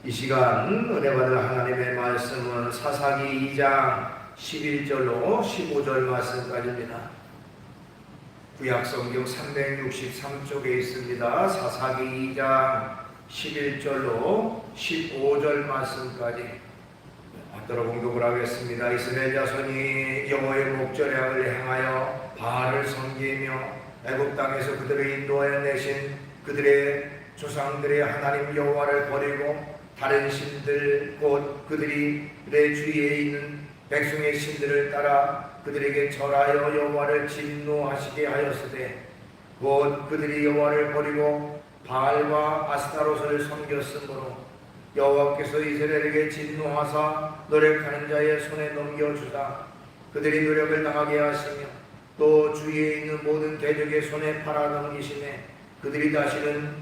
이 시간 은혜 받을 하나님의 말씀은 사사기 2장 11절로 15절 말씀까지입니다. 구약성경 363쪽에 있습니다. 사사기 2장 11절로 15절 말씀까지 받들어 공독을 하겠습니다. 이스라엘 자손이 여호와의 목전에 행하여 바알을 섬기며 애굽 땅에서 그들을 인도하여 내신 그들의 조상들의 하나님 여호와를 버리고 다른 신들 곧 그들의 주위에 있는 백성의 신들을 따라 그들에게 절하여 여호와를 진노하시게 하였으되 곧 그들이 여호와를 버리고 바알과 아스타롯을 섬겼으므로 여호와께서 이스라엘에게 진노하사 노력하는 자의 손에 넘겨주사 그들이 노력을 당하게 하시며 또 주위에 있는 모든 대적의 손에 팔아넘기시매 그들이 다시는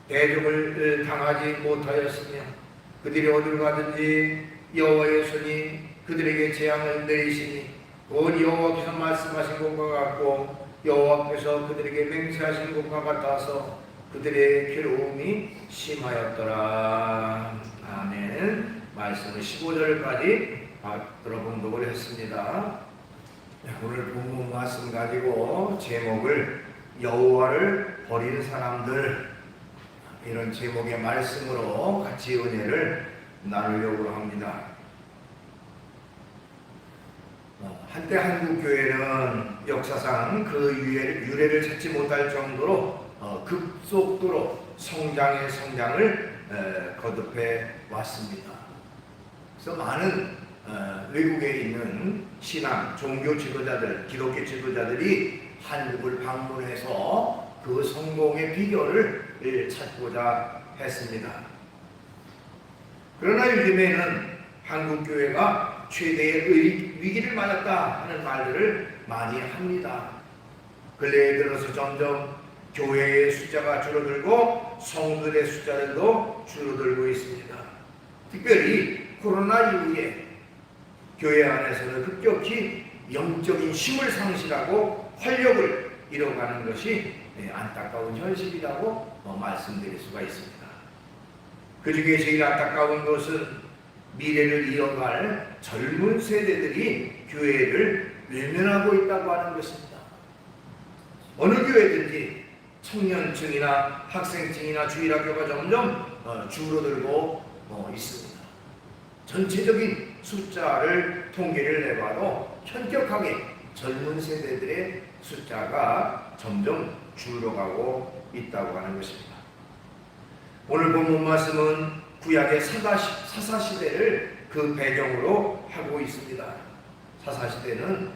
대적을 당하지 못하였으며 그들이 어디로 가든지 여호와의 손이 그들에게 재앙을 내리시니 곧 여호와께서 말씀하신 것과 같고 여호와께서 그들에게 맹세하신 것과 같아서 그들의 괴로움이 심하였더라. 아멘. 말씀을 15절까지 들어 봉독을 했습니다. 오늘 본문 말씀 가지고 제목을 여호와를 버린 사람들, 이런 제목의 말씀으로 같이 은혜를 나누려고 합니다. 한때 한국교회는 역사상 그 유래를 찾지 못할 정도로 급속도로 성장을 거듭해 왔습니다. 그래서 많은 외국에 있는 신앙, 종교 지도자들, 기독교 지도자들이 한국을 방문해서 그 성공의 비결을 찾고자 했습니다. 그러나 요즘에는 한국교회가 최대의 위기를 맞았다 하는 말들을 많이 합니다. 근래에 들어서 점점 교회의 숫자가 줄어들고 성도들의 숫자들도 줄어들고 있습니다. 특별히 코로나 이후에 교회 안에서는 급격히 영적인 힘을 상실하고 활력을 잃어가는 것이 안타까운 현실이라고 말씀드릴 수가 있습니다. 그 중에 제일 안타까운 것은 미래를 이어갈 젊은 세대들이 교회를 외면하고 있다고 하는 것입니다. 어느 교회든지 청년층이나 학생층이나 주일학교가 점점 줄어들고 있습니다. 전체적인 숫자를 통계를 내봐도 현격하게 젊은 세대들의 숫자가 점점 줄어가고 있다고 하는 것입니다. 오늘 본문 말씀은 구약의 사사시대를 그 배경으로 하고 있습니다. 사사시대는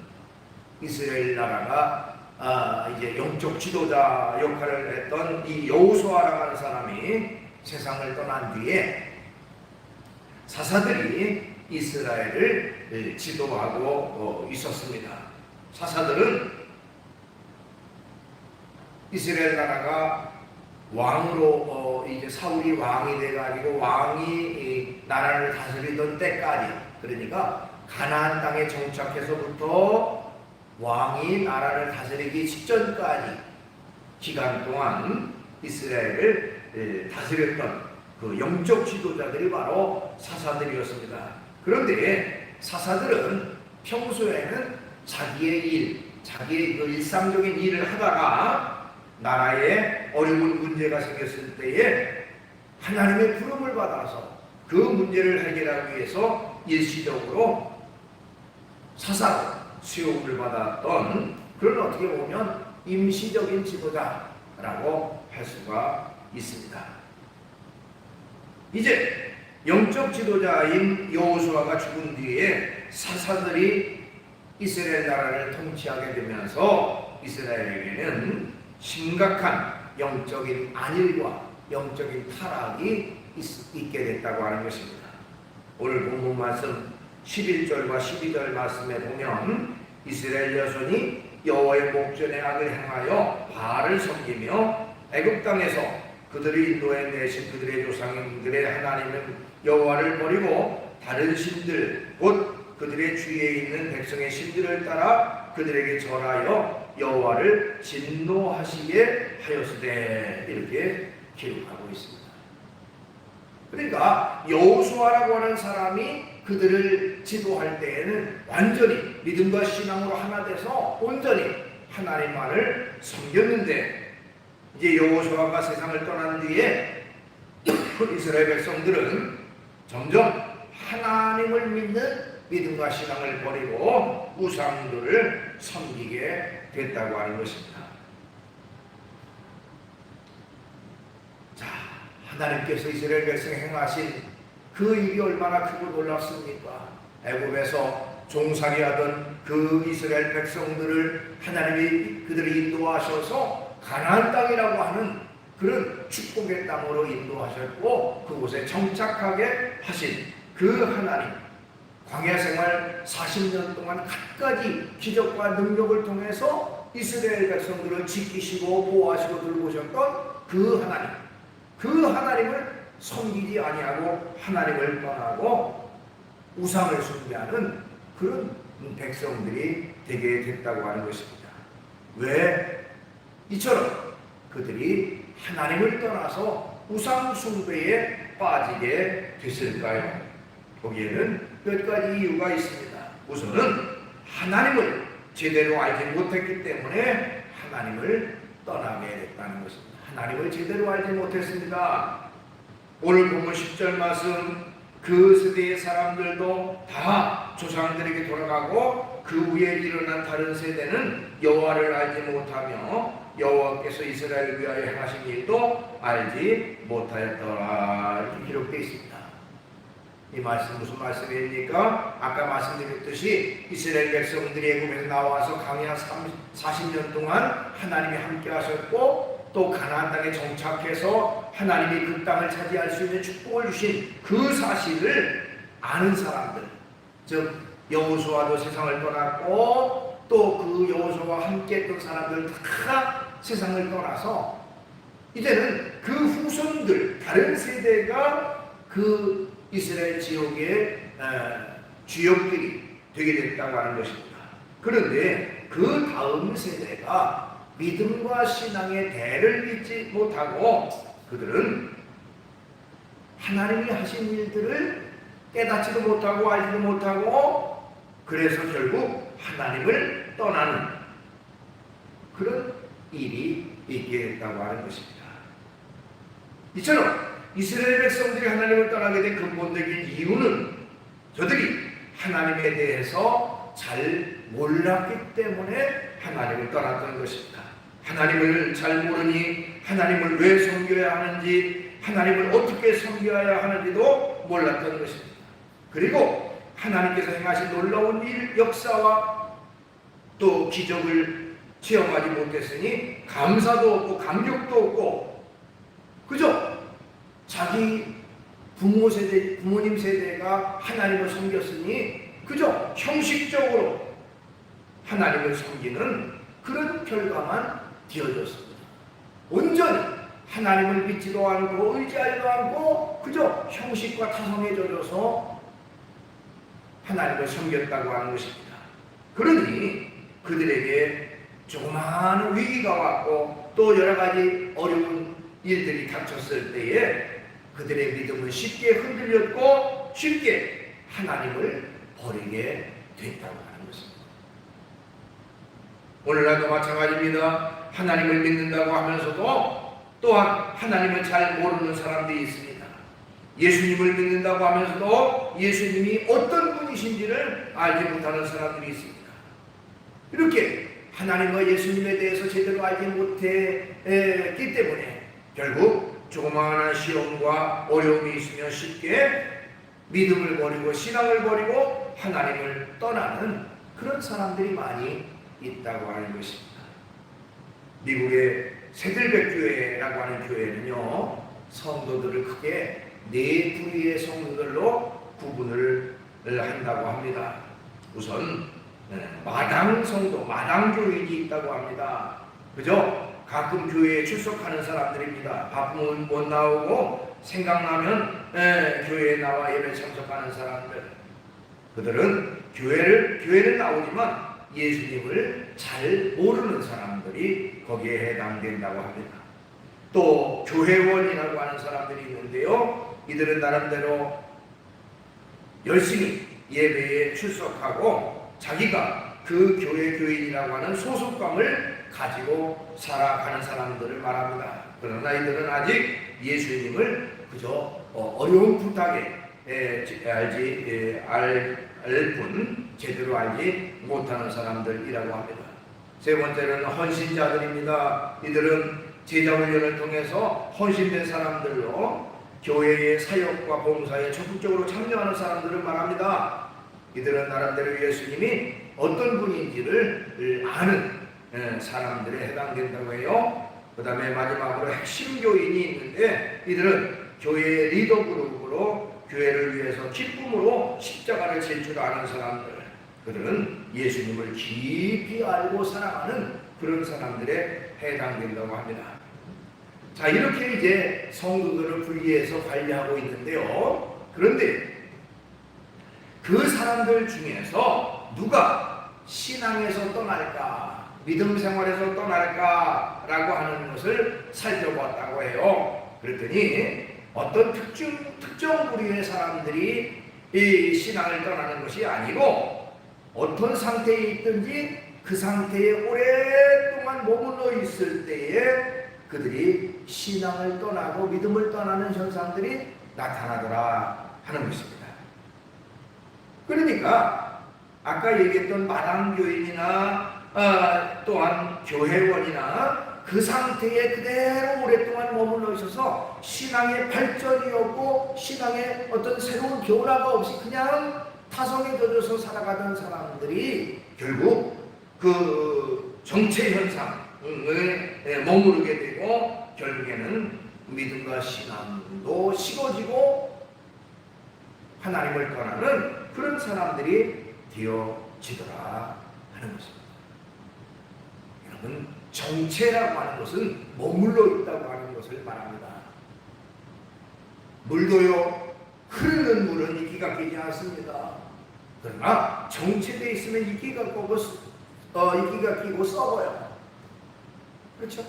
이스라엘 나라가 이제 영적 지도자 역할을 했던 이 여호수아라고 하는 사람이 세상을 떠난 뒤에 사사들이 이스라엘을 지도하고 있었습니다. 사사들은 이스라엘 나라가 왕으로 이제 사울이 왕이 돼가지고 왕이 나라를 다스리던 때까지, 그러니까 가나안 땅에 정착해서부터 왕이 나라를 다스리기 직전까지 기간 동안 이스라엘을 다스렸던 그 영적 지도자들이 바로 사사들이었습니다. 그런데 사사들은 평소에는 자기의 그 일상적인 일을 하다가 나라에 어려운 문제가 생겼을 때에 하나님의 부름을 받아서 그 문제를 해결하기 위해서 일시적으로 사사로 수용을 받았던 그런 어떻게 보면 임시적인 지도자라고 할 수가 있습니다. 이제 영적 지도자인 여호수아가 죽은 뒤에 사사들이 이스라엘 나라를 통치하게 되면서 이스라엘에게는 심각한 영적인 안일과 영적인 타락이 있게 됐다고 하는 것입니다. 오늘 본문 말씀 11절과 12절 말씀에 보면 이스라엘 자손이 여호와의 목전에 악을 행하여 바알을 섬기며 애굽 땅에서 그들을 인도해 내신 그들의 조상들의 하나님은 여호와를 버리고 다른 신들 곧 그들의 주위에 있는 백성의 신들을 따라 그들에게 절하여 여호와를 진노하시게 하였으되 이렇게 기록하고 있습니다. 그러니까 여호수아라고 하는 사람이 그들을 지도할 때에는 완전히 믿음과 신앙으로 하나 돼서 온전히 하나님만을 섬겼는데, 이제 여호수아가 세상을 떠난 뒤에 이스라엘 백성들은 점점 하나님을 믿는 믿음과 신앙을 버리고 우상들을 섬기게 됐다고 하는 것입니다. 자, 하나님께서 이스라엘 백성에 행하신 그 일이 얼마나 크고 놀랍습니까? 애굽에서 종살이하던 그 이스라엘 백성들을 하나님이 그들을 인도하셔서 가나안 땅이라고 하는 그런 축복의 땅으로 인도하셨고, 그곳에 정착하게 하신 그 하나님, 광야 생활 40년 동안 갖가지 기적과 능력을 통해서 이스라엘 백성들을 지키시고 보호하시고 들고오셨던 그 하나님, 그 하나님을 섬기지 아니하고 하나님을 떠나고 우상을 숭배하는 그런 백성들이 되게 됐다고 하는 것입니다. 왜 이처럼 그들이 하나님을 떠나서 우상 숭배에 빠지게 됐을까요? 거기에는 몇 가지 이유가 있습니다. 우선은 하나님을 제대로 알지 못했기 때문에 하나님을 떠나게 됐다는 것입니다. 하나님을 제대로 알지 못했습니다. 오늘 보면 10절 말씀, 그 세대의 사람들도 다 조상들에게 돌아가고 그 위에 일어난 다른 세대는 여호와를 알지 못하며 여호와께서 이스라엘을 위하여 행하신 일도 알지 못하였더라, 이렇게 기록되어 있습니다. 이 말씀 무슨 말씀입니까? 아까 말씀드렸듯이 이스라엘 백성들이 애굽에서 나와서 광야 40년 동안 하나님이 함께 하셨고, 또 가나안 땅에 정착해서 하나님이 그 땅을 차지할 수 있는 축복을 주신 그 사실을 아는 사람들, 즉 여호수아도 세상을 떠났고 또 그 여호수아와 함께 했던 사람들 다 세상을 떠나서 이제는 그 후손들, 다른 세대가 그 이스라엘 지역의 주역들이 되게 됐다고 하는 것입니다. 그런데 그 다음 세대가 믿음과 신앙의 대를 믿지 못하고 그들은 하나님이 하신 일들을 깨닫지도 못하고 알지도 못하고, 그래서 결국 하나님을 떠나는 그런 일이 있게 됐다고 하는 것입니다. 이처럼 이스라엘 백성들이 하나님을 떠나게 된 근본적인 이유는 저들이 하나님에 대해서 잘 몰랐기 때문에 하나님을 떠났던 것입니다. 하나님을 잘 모르니 하나님을 왜 섬겨야 하는지, 하나님을 어떻게 섬겨야 하는지도 몰랐던 것입니다. 그리고 하나님께서 행하신 놀라운 일, 역사와 또 기적을 체험하지 못했으니 감사도 없고 감격도 없고 그저 자기 부모님 세대가 하나님을 섬겼으니 그저 형식적으로 하나님을 섬기는 그런 결과만 되어졌습니다. 온전히 하나님을 믿지도 않고 의지하지도 않고 그저 형식과 타성에 젖어서 하나님을 섬겼다고 하는 것입니다. 그러니 그들에게 조그마한 위기가 왔고 또 여러 가지 어려운 일들이 닥쳤을 때에 그들의 믿음은 쉽게 흔들렸고 쉽게 하나님을 버리게 됐다고 하는 것입니다. 오늘날도 마찬가지입니다. 하나님을 믿는다고 하면서도 또한 하나님을 잘 모르는 사람들이 있습니다. 예수님을 믿는다고 하면서도 예수님이 어떤 분이신지를 알지 못하는 사람들이 있습니다. 이렇게 하나님과 예수님에 대해서 제대로 알지 못했기 때문에 결국 조그마한 시험과 어려움이 있으면 쉽게 믿음을 버리고 신앙을 버리고 하나님을 떠나는 그런 사람들이 많이 있다고 하는 것입니다. 미국의 세들백 교회라고 하는 교회는요, 성도들을 크게 네 부류의 성도들로 구분을 한다고 합니다. 우선 마당 성도, 마당 교인이 있다고 합니다. 그죠? 가끔 교회에 출석하는 사람들입니다. 바쁘면 못 나오고 생각나면 교회에 나와 예배 참석하는 사람들. 그들은 교회는 나오지만 예수님을 잘 모르는 사람들이 거기에 해당된다고 합니다. 또 교회원이라고 하는 사람들이 있는데요, 이들은 나름대로 열심히 예배에 출석하고 자기가 그 교회 교인이라고 하는 소속감을 가지고 살아가는 사람들을 말합니다. 그러나 이들은 아직 예수님을 그저 어려운 부탁에 알 뿐 제대로 알지 못하는 사람들이라고 합니다. 세 번째는 헌신자들입니다. 이들은 제자 훈련을 통해서 헌신된 사람들로 교회의 사역과 봉사에 적극적으로 참여하는 사람들을 말합니다. 이들은 나름대로 예수님이 어떤 분인지를 아는 사람들에 해당된다고 해요. 그 다음에 마지막으로 핵심 교인이 있는데 이들은 교회의 리더 그룹으로 교회를 위해서 기쁨으로 십자가를 질 줄 아는 사람들, 그들은 예수님을 깊이 알고 사랑하는 그런 사람들에 해당된다고 합니다. 자, 이렇게 이제 성도들을 분리해서 관리하고 있는데요. 그런데 그 사람들 중에서 누가 신앙에서 떠날까, 믿음 생활에서 떠날까라고 하는 것을 살펴봤다고 해요. 그랬더니 어떤 특정 부류의 사람들이 이 신앙을 떠나는 것이 아니고 어떤 상태에 있든지 그 상태에 오랫동안 머물러 있을 때에 그들이 신앙을 떠나고 믿음을 떠나는 현상들이 나타나더라 하는 것입니다. 그러니까 아까 얘기했던 마당교인이나 또한 교회원이나 그 상태에 그대로 오랫동안 머물러 있어서 신앙의 발전이 없고 신앙의 어떤 새로운 변화가 없이 그냥 타성에 젖어서 살아가던 사람들이 결국 그 정체 현상에 머무르게 되고 결국에는 믿음과 신앙도 식어지고 하나님을 떠나는 그런 사람들이 되어지더라 하는 것입니다. 여러분, 정체라고 하는 것은 머물러 있다고 하는 것을 말합니다. 물도요, 흐르는 물은 이끼가 끼지 않습니다. 그러나 정체되어 있으면 이끼가 끼고 썩어요. 그렇죠?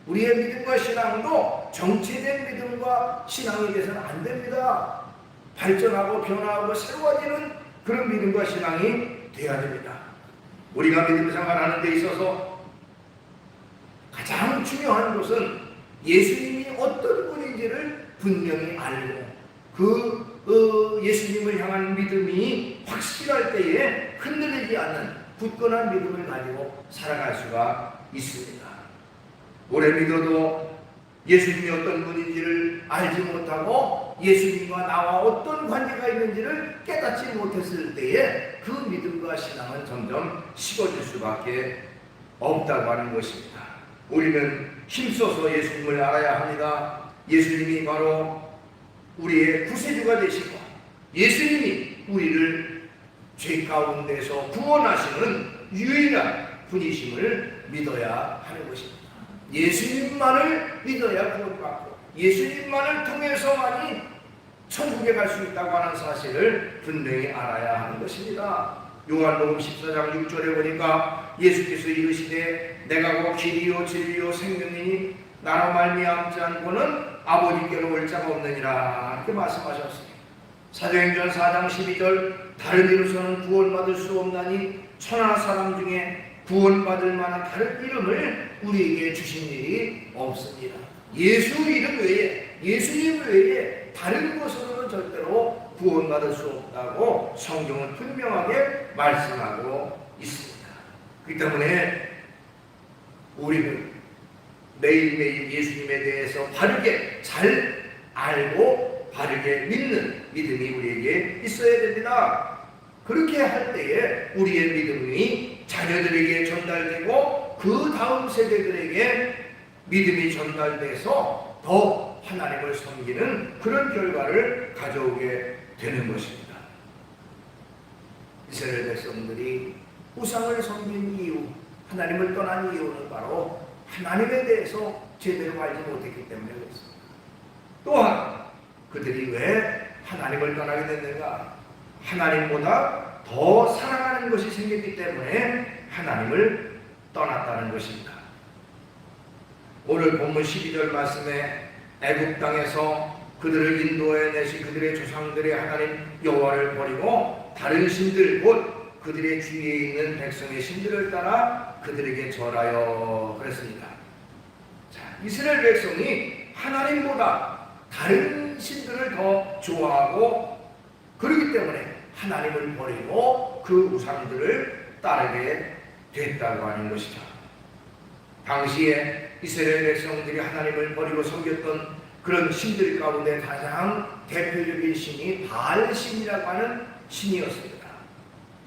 우리의 믿음과 신앙도 정체된 믿음과 신앙이 돼서는 안 됩니다. 발전하고 변화하고 새로워지는 그런 믿음과 신앙이 되어야 됩니다. 우리가 믿음 생활하는 데 있어서 가장 중요한 것은 예수님이 어떤 분인지를 분명히 알고 그 예수님을 향한 믿음이 확실할 때에 흔들리지 않는 굳건한 믿음을 가지고 살아갈 수가 있습니다. 오래 믿어도 예수님이 어떤 분인지를 알지 못하고 예수님과 나와 어떤 관계가 있는지를 깨닫지 못했을 때에 그 믿음과 신앙은 점점 식어질 수밖에 없다고 하는 것입니다. 우리는 힘써서 예수님을 알아야 합니다. 예수님이 바로 우리의 구세주가 되시고 예수님이 우리를 죄 가운데서 구원하시는 유일한 분이심을 믿어야 하는 것입니다. 예수님만을 믿어야 구원받고 예수님만을 통해서만이 천국에 갈 수 있다고 하는 사실을 분명히 알아야 하는 것입니다. 요한복음 14장 6절에 보니까 예수께서 이르시되 내가 곧 길이요 진리요 생명이니 나로 말미암지 않고는 아버지께로 올 자가 없느니라 이렇게 말씀하셨습니다. 사도행전 4장 12절 다른 이로서는 구원받을 수 없나니 천하 사람 중에 구원받을 만한 다른 이름을 우리에게 주신 일이 없습니다. 예수 이름 외에 예수님 외에 다른 것으로는 절대로 구원받을 수 없다고 성경은 분명하게 말씀하고 있습니다. 그렇기 때문에 우리는 매일매일 예수님에 대해서 바르게 잘 알고 바르게 믿는 믿음이 우리에게 있어야 됩니다. 그렇게 할 때에 우리의 믿음이 자녀들에게 전달되고 그 다음 세대들에게 믿음이 전달돼서 더 하나님을 섬기는 그런 결과를 가져오게 되는 것입니다. 이스라엘 백성들이 우상을 섬긴 이유, 하나님을 떠난 이유는 바로 하나님에 대해서 제대로 알지 못했기 때문에 그렇습니다. 또한 그들이 왜 하나님을 떠나게 됐는가? 하나님보다 더 사랑하는 것이 생겼기 때문에 하나님을 떠났다는 것입니다. 오늘 본문 12절 말씀에 애굽 땅에서 그들을 인도해내신 그들의 조상들의 하나님 여호와를 버리고 다른 신들 곧 그들의 주위에 있는 백성의 신들을 따라 그들에게 절하여 그랬습니다. 자, 이스라엘 백성이 하나님보다 다른 신들을 더 좋아하고 그렇기 때문에 하나님을 버리고 그 우상들을 따르게 됐다고 하는 것이죠. 당시에 이스라엘 백성들이 하나님을 버리고 섬겼던 그런 신들 가운데 가장 대표적인 신이 바알신이라고 하는 신이었습니다.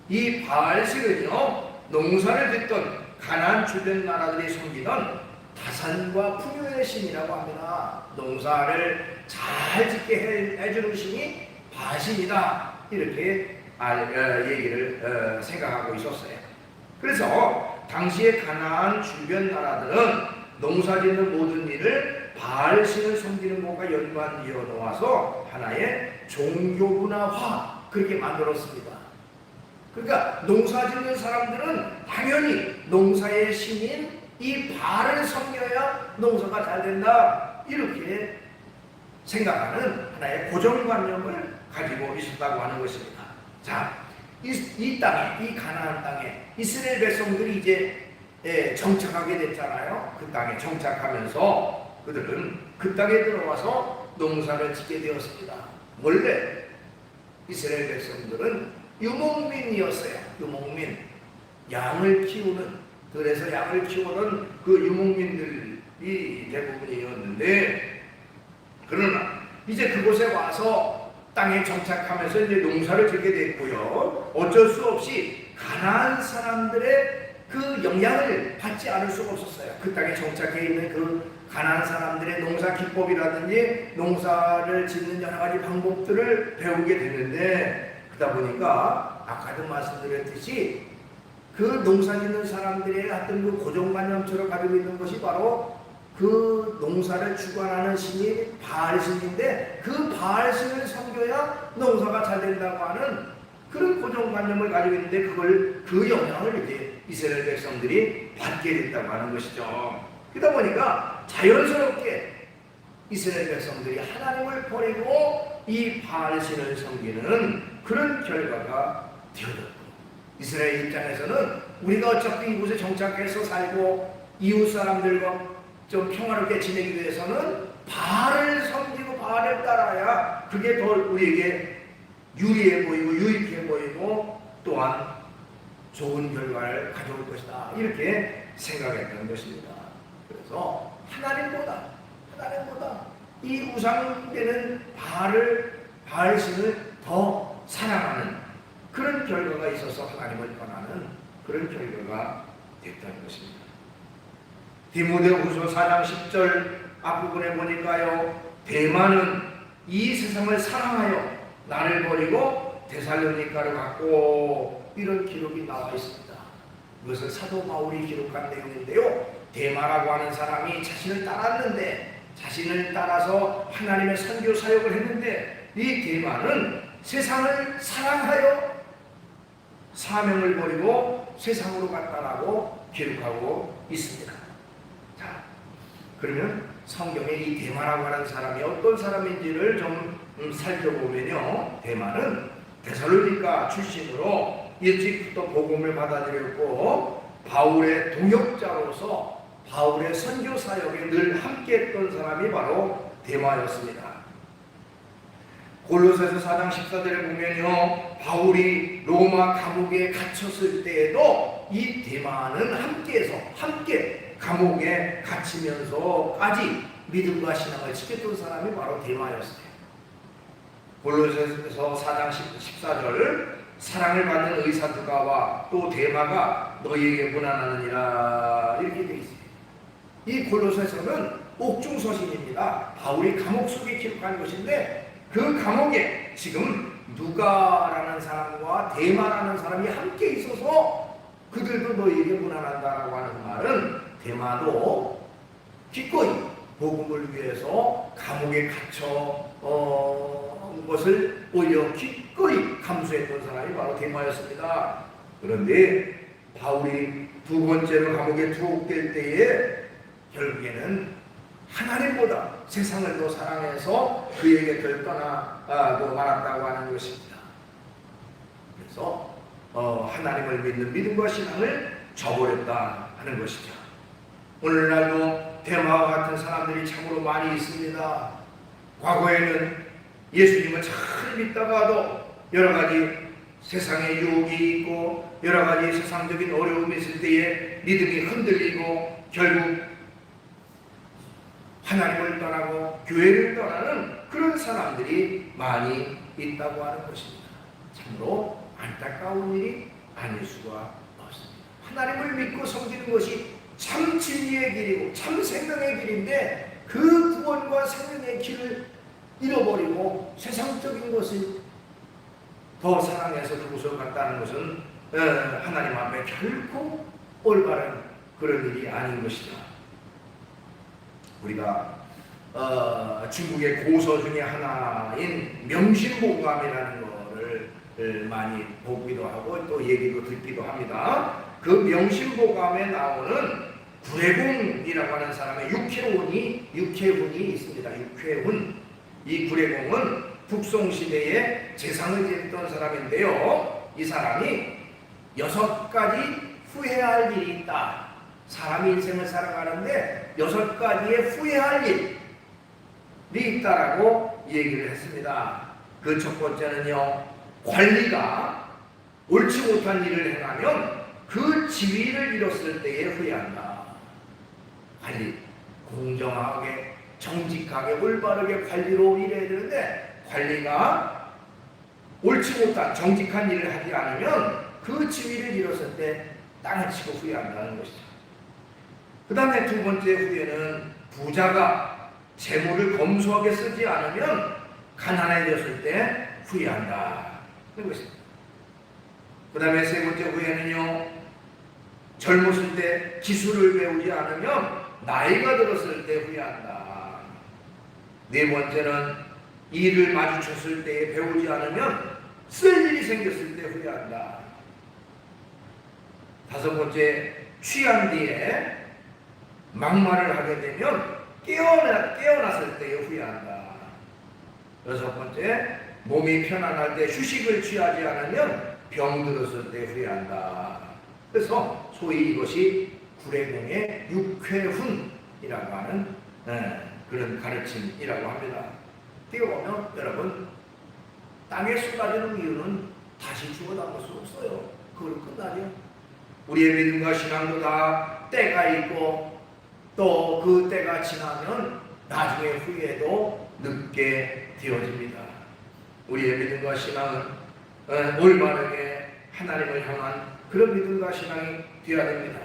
이 바알신은요, 농사를 짓던 가나안 주변 나라들이 섬기던 다산과 풍요의 신이라고 합니다. 농사를 잘 짓게 해주는 신이 바알신이다, 이렇게 얘기를 생각하고 있었어요. 그래서 당시에 가나안 주변 나라들은 농사짓는 모든 일을 바알신을 섬기는 것과 연관지어 놓아서 하나의 종교문화화 그렇게 만들었습니다. 그러니까 농사짓는 사람들은 당연히 농사의 신인 이 바알을 섬겨야 농사가 잘 된다, 이렇게 생각하는 하나의 고정관념을 가지고 있었다고 하는 것입니다. 자, 이 땅에, 이 가나안 땅에 이스라엘 백성들이 이제 정착하게 됐잖아요. 그 땅에 정착하면서 그들은 그 땅에 들어와서 농사를 짓게 되었습니다. 원래 이스라엘 백성들은 유목민이었어요. 유목민, 양을 키우는, 그래서 양을 키우는 그 유목민들이 대부분이었는데, 그러나 이제 그곳에 와서 땅에 정착하면서 이제 농사를 짓게 됐고요. 어쩔 수 없이 가나안 사람들의 그 영향을 받지 않을 수가 없었어요. 그 땅에 정착해 있는 그 가나안 사람들의 농사 기법이라든지 농사를 짓는 여러 가지 방법들을 배우게 되는데, 그러다 보니까 아까도 말씀드렸듯이 그 농사 짓는 사람들의 어떤 그 고정관념처럼 가지고 있는 것이 바로 그 농사를 주관하는 신이 바알신인데, 그 바알신을 섬겨야 농사가 잘 된다고 하는 그런 고정관념을 가지고 있는데, 그 영향을 이제 이스라엘 백성들이 받게 됐다고 하는 것이죠. 그러다 보니까 자연스럽게 이스라엘 백성들이 하나님을 버리고 이 바알신을 섬기는 그런 결과가 되어졌고, 이스라엘 입장에서는 우리가 어차피 이곳에 정착해서 살고 이웃 사람들과 좀 평화롭게 지내기 위해서는 바알을 섬기고 바알을 따라야 그게 더 우리에게 유리해 보이고 유익해 보이고 또한 좋은 결과를 가져올 것이다, 이렇게 생각했던 것입니다. 그래서 하나님보다 이 우상되는 바알신을 더 사랑하는 그런 결과가 있어서 하나님을 떠나는 그런 결과가 됐다는 것입니다. 디모데후서 4장 10절 앞부분에 보니까요, 대만은 이 세상을 사랑하여 나를 버리고 데살로니가를 갔고, 이런 기록이 나와 있습니다. 이것은 사도 바울이 기록한 내용인데요, 대마라고 하는 사람이 자신을 따랐는데, 자신을 따라서 하나님의 선교 사역을 했는데, 이 대마는 세상을 사랑하여 사명을 버리고 세상으로 갔다라고 기록하고 있습니다. 자, 그러면 성경에 이 대마라고 하는 사람이 어떤 사람인지를 좀 살펴보면요, 대마는 데살로니가 출신으로 일찍부터 복음을 받아들였고 바울의 동역자로서 바울의 선교 사역에 늘 함께했던 사람이 바로 대마였습니다. 골로새서 4장 14절에 보면요, 바울이 로마 감옥에 갇혔을 때에도 이 대마는 함께 감옥에 갇히면서까지 믿음과 신앙을 지켰던 사람이 바로 대마였어요. 골로새서 4장 14절, 사랑을 받는 의사 누가와 또 대마가 너희에게 문안하느니라, 이렇게 되어 있어요. 이 골로새서는 옥중서신입니다. 바울이 감옥 속에 기록한 것인데, 그 감옥에 지금 누가라는 사람과 대마라는 사람이 함께 있어서 그들도 너희에게 문안한다라고 하는 말은, 대마도 기꺼이 복음을 위해서 감옥에 갇혀 것을 오히려 기꺼이 감수했던 사람이 바로 대마였습니다. 그런데 바울이 두 번째로 감옥에 투옥될 때에 결국에는 하나님보다 세상을 더 사랑해서 그에게 덜 떠나고 말았다고 하는 것입니다. 그래서 하나님을 믿는 믿음과 신앙을 저버렸다 하는 것이죠. 오늘날도 대마와 같은 사람들이 참으로 많이 있습니다. 과거에는 예수님을 잘 믿다가도 여러 가지 세상에 유혹이 있고 여러 가지 세상적인 어려움이 있을 때에 믿음이 흔들리고 결국 하나님을 떠나고 교회를 떠나는 그런 사람들이 많이 있다고 하는 것입니다. 참으로 안타까운 일이 아닐 수가 없습니다. 하나님을 믿고 섬기는 것이 참 진리의 길이고 참 생명의 길인데 그 구원과 생명의 길을 잃어버리고 세상적인 것을 더 사랑해서 그곳을 갔다는 것은 하나님 앞에 결코 올바른 그런 일이 아닌 것이다. 우리가 중국의 고서 중에 하나인 명심보감이라는 것을 많이 보기도 하고 또 얘기도 듣기도 합니다. 그 명심보감에 나오는 구례공이라고 하는 사람의 육회훈이 있습니다. 육회훈. 이 구례공은 북송시대에 재상을 지냈던 사람인데요. 이 사람이 6가지 후회할 일이 있다. 사람이 인생을 살아가는데 6가지의 후회할 일이 있다라고 얘기를 했습니다. 그 첫 번째는요, 관리가 옳지 못한 일을 행하면 그 지위를 잃었을 때에 후회한다. 관리, 공정하게 정직하게 올바르게 관리로 일해야 되는데 관리가 옳지 못한 정직한 일을 하지 않으면 그 지위를 잃었을 때 땅을 치고 후회한다는 것이죠. 그 다음에 두 번째 후회는 부자가 재물을 검소하게 쓰지 않으면 가난해졌을 때 후회한다. 그런 것입니다. 그 다음에 세 번째 후회는요, 젊었을 때 기술을 배우지 않으면 나이가 들었을 때 후회한다. 네 번째는 일을 마주쳤을 때 배우지 않으면 쓸 일이 생겼을 때 후회한다. 다섯 번째, 취한 뒤에 막말을 하게 되면 깨어났을 때에 후회한다. 여섯 번째, 몸이 편안할 때 휴식을 취하지 않으면 병들었을 때 후회한다. 그래서 소위 이것이 구례공의 육회훈이라고 하는 그런 가르침이라고 합니다. 띄워보면 여러분, 땅에 쏟아지는 이유는 다시 주워 담을 수 없어요. 그걸로 끝나죠. 우리의 믿음과 신앙도 다 때가 있고 또 그 때가 지나면 나중에 후회도 늦게 되어집니다. 우리의 믿음과 신앙은 올바르게 하나님을 향한 그런 믿음과 신앙이 되어야 됩니다.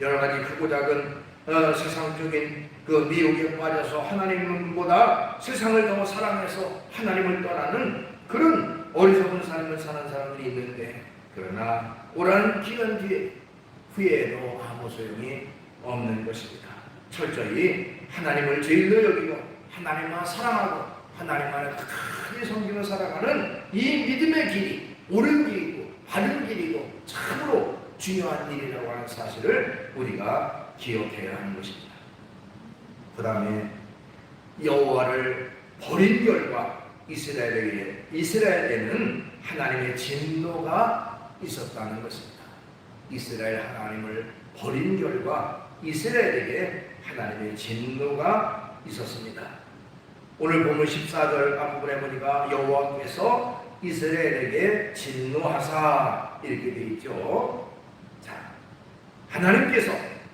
여러 가지 크고 작은 세상적인 그 미혹에 빠져서 하나님보다 세상을 더 사랑해서 하나님을 떠나는 그런 어리석은 삶을 사는 사람들이 있는데, 그러나 오랜 기간 뒤에 후회에도 아무 소용이 없는 것입니다. 철저히 하나님을 제일로 여기고 하나님만 사랑하고 하나님만을 끝까지 섬기며 살아가는 이 믿음의 길이 옳은 길이고 바른 길이고 참으로 중요한 일이라고 하는 사실을 우리가 기억해야 하는 것입니다. 그 다음에 여호와를 버린 결과 이스라엘에는 하나님의 진노가 있었다는 것입니다. 이스라엘 하나님을 버린 결과 이스라엘에게 하나님의 진노가 있었습니다. 오늘 보면 14절 앞부분에 보니까 여호와께서 이스라엘에게 진노하사 이렇게 되어 있죠. 자, 하나님께서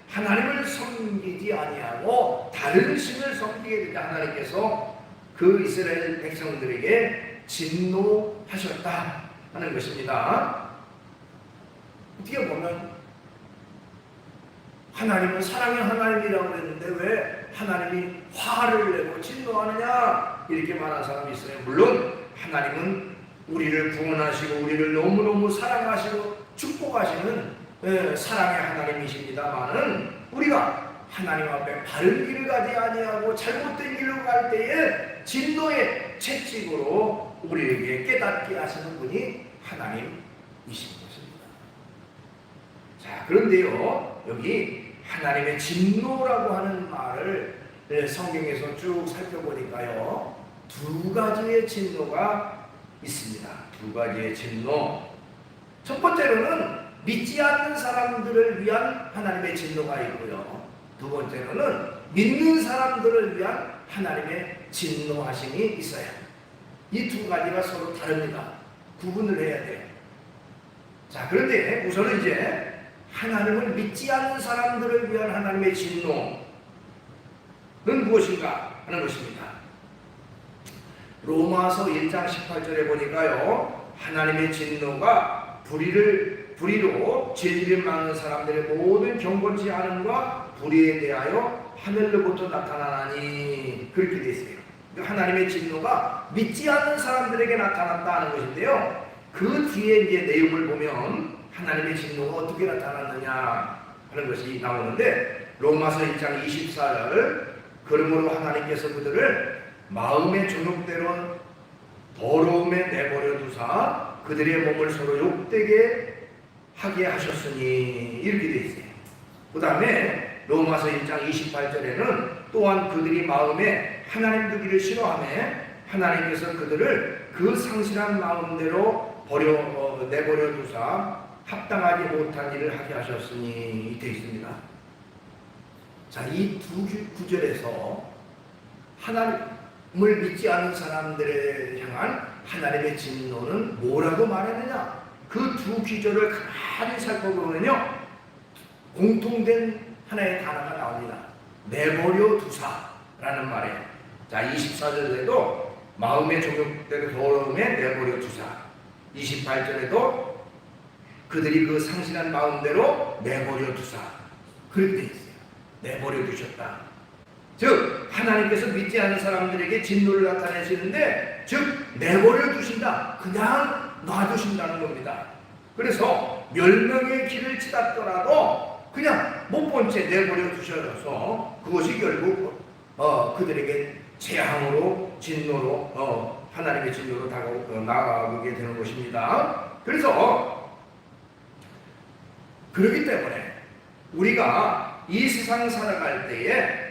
하나님을 섬기지 아니하고 다른 신을 섬기게 되자 하나님께서 그 이스라엘 백성들에게 진노하셨다 하는 것입니다. 어떻게 보면 하나님은 사랑의 하나님이라고 했는데 왜 하나님이 화를 내고 진노하느냐 이렇게 말하는 사람이 있어요. 물론 하나님은 우리를 구원하시고 우리를 너무너무 사랑하시고 축복하시는 사랑의 하나님이십니다만은 우리가 하나님 앞에 바른 길을 가지 아니하고 잘못된 길로 갈 때에 진노의 채찍으로 우리에게 깨닫게 하시는 분이 하나님이신 것입니다. 자, 그런데요, 여기 하나님의 진노라고 하는 말을 성경에서 쭉 살펴보니까요, 두 가지의 진노가 있습니다. 두 가지의 진노. 첫 번째로는 믿지 않는 사람들을 위한 하나님의 진노가 있고요. 두 번째로는 믿는 사람들을 위한 하나님의 진노하심이 있어요. 이 두 가지가 서로 다릅니다. 구분을 해야 돼요. 자, 그런데 우선은 이제 하나님을 믿지 않는 사람들을 위한 하나님의 진노는 무엇인가 하는 것입니다. 로마서 1장 18절에 보니까요, 하나님의 진노가 불의로 죄질을 막는 사람들의 모든 경건치 않음과 불의에 대하여 하늘로부터 나타나니, 그렇게 되어 있어요. 하나님의 진노가 믿지 않는 사람들에게 나타났다는 것인데요, 그 뒤에 이제 내용을 보면 하나님의 진노가 어떻게 나타났느냐 하는 것이 나오는데, 로마서 1장 24절, 그러므로 하나님께서 그들을 마음의 존속대로 더러움에 내버려 두사 그들의 몸을 서로 욕되게 하게 하셨으니, 이렇게 되어 있어요. 그 다음에 로마서 1장 28절에는 또한 그들이 마음에 하나님 두기를 싫어하며 하나님께서 그들을 그 상실한 마음대로 내버려 두사 합당하지 못한 일을 하게 하셨으니, 되어 있습니다. 자, 이 두 구절에서 하나님을 믿지 않는 사람들에 향한 하나님의 진노는 뭐라고 말하느냐? 그 두 구절을 가만히 살펴보면요, 공통된 하나의 단어가 나옵니다. 내버려 두사라는 말이에요. 자, 24절에도 마음의 종욕대로 더러움에 내버려 두사, 28절에도 그들이 그 상실한 마음대로 내버려 두사, 그렇게 되어 있어요. 내버려 두셨다. 즉 하나님께서 믿지 않는 사람들에게 진노를 나타내시는데, 즉 내버려 두신다, 그냥 놔두신다는 겁니다. 그래서 멸망의 길을 치닫더라도 그냥 못 본 채 내버려 두셔서 그것이 결국 그들에게 재앙으로, 진노로, 하나님의 진노로 나아가게 되는 것입니다. 그래서 그렇기 때문에 우리가 이 세상 살아갈 때에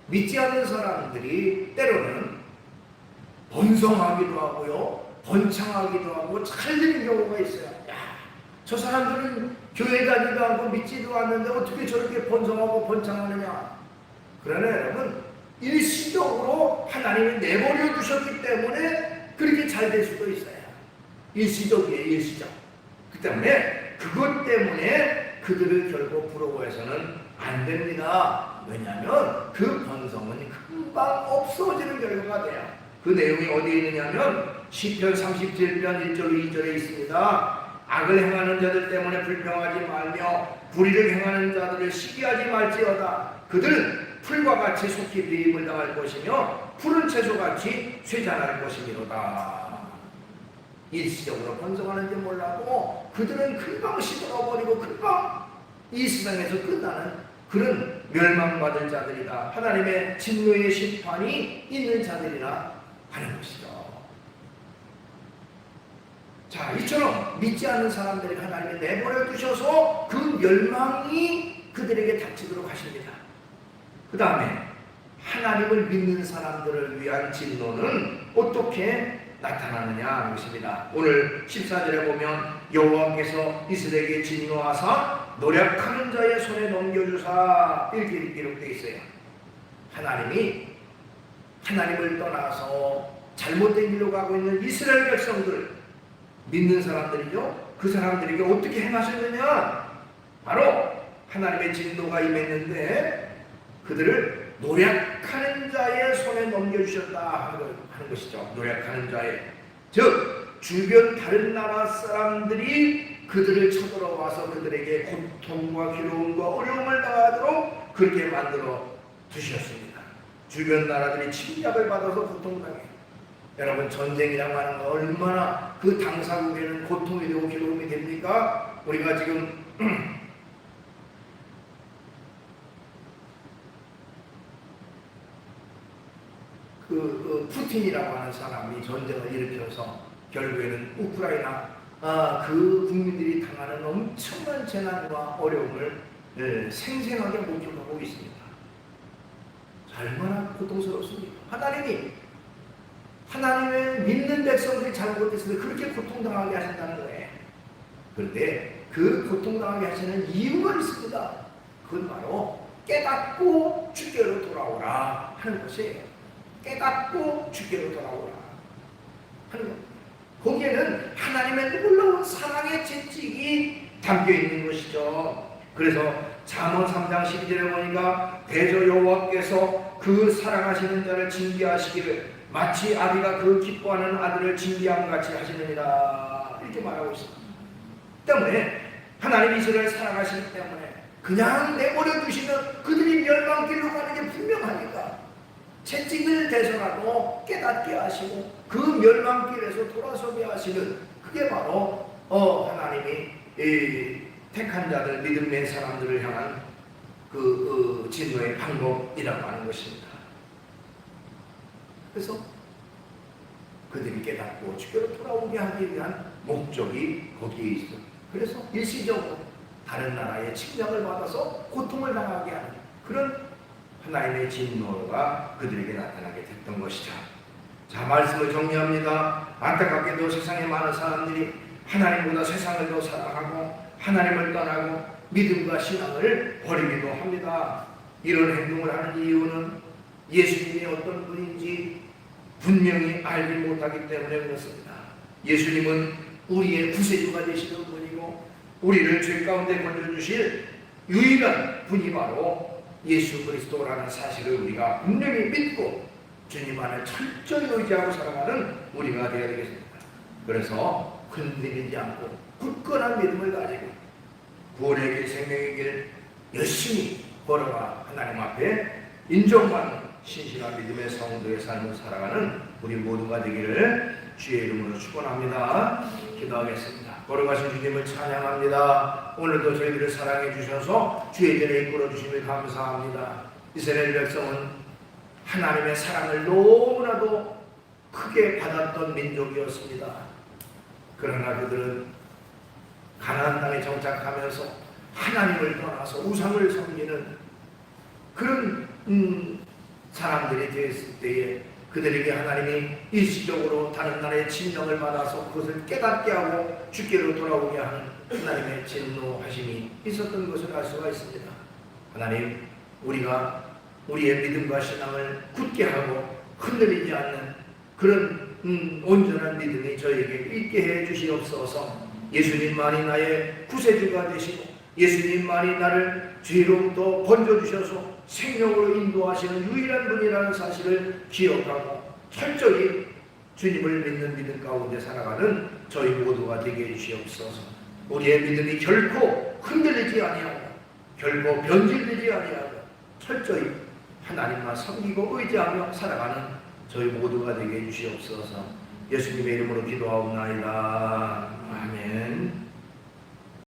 믿지 않는 사람들이 때로는 번성하기도 하고요, 번창하기도 하고 찰리는 경우가 있어요. 야, 저 사람들은 교회 다니도 않고 믿지도 않는데 어떻게 저렇게 번성하고 번창하느냐. 그러나 여러분, 일시적으로 하나님이 내버려 두셨기 때문에 그렇게 잘 될 수도 있어요. 일시적이에요, 일시적. 그 때문에 그것 때문에 그들을 결국 부러워해서는 안 됩니다. 왜냐하면 그 번성은 금방 없어지는 결과가 돼요. 그 내용이 어디에 있느냐면 시편 37편 1절 2절에 있습니다. 악을 행하는 자들 때문에 불평하지 말며 불의를 행하는 자들을 시기하지 말지어다. 그들은 풀과 같이 속히 배임을 당할 것이며 푸른 채소같이 쇠잔할 것이미로다. 일시적으로 번성하는지 몰라도 그들은 금방 시들어버리고 금방 이 세상에서 끝나는 그런 멸망받을 자들이다. 하나님의 진노의 심판이 있는 자들이라 하는 것이죠. 자, 이처럼 믿지 않는 사람들에게 하나님이 내버려 두셔서 그 멸망이 그들에게 닥치도록 하십니다. 그 다음에 하나님을 믿는 사람들을 위한 진노는 어떻게 나타나느냐 하는 것입니다. 오늘 14절에 보면 여호와께서 이스라엘에게 진노하사 노력하는 자의 손에 넘겨주사, 이렇게 기록되어 있어요. 하나님이 하나님을 떠나서 잘못된 길로 가고 있는 이스라엘 백성들, 믿는 사람들이죠. 그 사람들에게 어떻게 행하셨느냐? 바로 하나님의 진노가 임했는데 그들을 노력하는 자의 손에 넘겨주셨다 하는 것이죠. 노력하는 자의, 즉 주변 다른 나라 사람들이 그들을 쳐들어와서 그들에게 고통과 괴로움과 어려움을 당하도록 그렇게 만들어 두셨습니다. 주변 나라들이 침략을 받아서 고통당해요. 여러분, 전쟁이라고 하는 거 얼마나 그 당사국에는 고통이 되고 괴로움이 됩니까? 우리가 지금 푸틴이라고 하는 사람이 전쟁을 일으켜서 결국에는 우크라이나 그 국민들이 당하는 엄청난 재난과 어려움을 생생하게 목격하고 있습니다. 얼마나 고통스럽습니까? 하나님을 믿는 백성들이 잘못했을 때 그렇게 고통당하게 하신다는 거예요. 그런데 그 고통당하게 하시는 이유가 있습니다. 그건 바로 깨닫고 주께로 돌아오라 하는 것이에요. 깨닫고 주께로 돌아오라 하는 겁니다. 거기에는 하나님의 놀라운 사랑의 채찍이 담겨 있는 것이죠. 그래서 잠언 3장 12절에 보니까 대저 여호와께서 그 사랑하시는 자를 징계하시기를 마치 아비가 그 기뻐하는 아들을 징계함 같이 하시느니라 이렇게 말하고 있습니다. 때문에 하나님이 이스라엘을 사랑하시기 때문에 그냥 내버려 두시면 그들이 멸망길로 가는 게 분명하니까 채찍을 대서라도 깨닫게 하시고 그 멸망길에서 돌아서게 하시는 그게 바로 하나님이 택한 자들 믿음의 사람들을 향한 그 진노의 방법이라고 하는 것입니다. 그래서 그들이 깨닫고 주께로 돌아오게 하기 위한 목적이 거기에 있어요. 그래서 일시적으로 다른 나라의 침략을 받아서 고통을 당하게 하는 그런 하나님의 진노가 그들에게 나타나게 됐던 것이죠. 자, 말씀을 정리합니다. 안타깝게도 세상에 많은 사람들이 하나님보다 세상을 더 사랑하고 하나님을 떠나고 믿음과 신앙을 버리기도 합니다. 이런 행동을 하는 이유는 예수님이 어떤 분인지 분명히 알지 못하기 때문에 그렇습니다. 예수님은 우리의 구세주가 되시는 분이고 우리를 죄 가운데 건져주실 유일한 분이 바로 예수 그리스도라는 사실을 우리가 분명히 믿고 주님 안에 철저히 의지하고 살아가는 우리가 되어야 되겠습니다. 그래서 흔들리지 않고 굳건한 믿음을 가지고 구원의 길, 생명의 길 열심히 걸어가 하나님 앞에 인정받는 신실한 믿음의 성도의 삶을 살아가는 우리 모두가 되기를 주의 이름으로 축원합니다. 기도하겠습니다. 걸어가신 주님을 찬양합니다. 오늘도 저희들을 사랑해 주셔서 주의 전에 이끌어 주심을 감사합니다. 이스라엘 백성은 하나님의 사랑을 너무나도 크게 받았던 민족이었습니다. 그러나 그들은 가나안 땅에 정착하면서 하나님을 떠나서 우상을 섬기는 그런 사람들이 되었을 때에 그들에게 하나님이 일시적으로 다른 나라의 침략을 받아서 그것을 깨닫게 하고 주께로 돌아오게 하는 하나님의 진노하심이 있었던 것을 알 수가 있습니다. 하나님, 우리가 우리의 믿음과 신앙을 굳게 하고 흔들리지 않는 그런 온전한 믿음이 저에게 있게 해 주시옵소서. 예수님만이 나의 구세주가 되시고 예수님만이 나를 죄로부터 건져주셔서 생명으로 인도하시는 유일한 분이라는 사실을 기억하고 철저히 주님을 믿는 믿음 가운데 살아가는 저희 모두가 되게 해주시옵소서. 우리의 믿음이 결코 흔들리지 아니하고 결코 변질되지 아니하고 철저히 하나님만 섬기고 의지하며 살아가는 저희 모두가 되게 해주시옵소서. 예수님의 이름으로 기도하옵나이다. 아멘.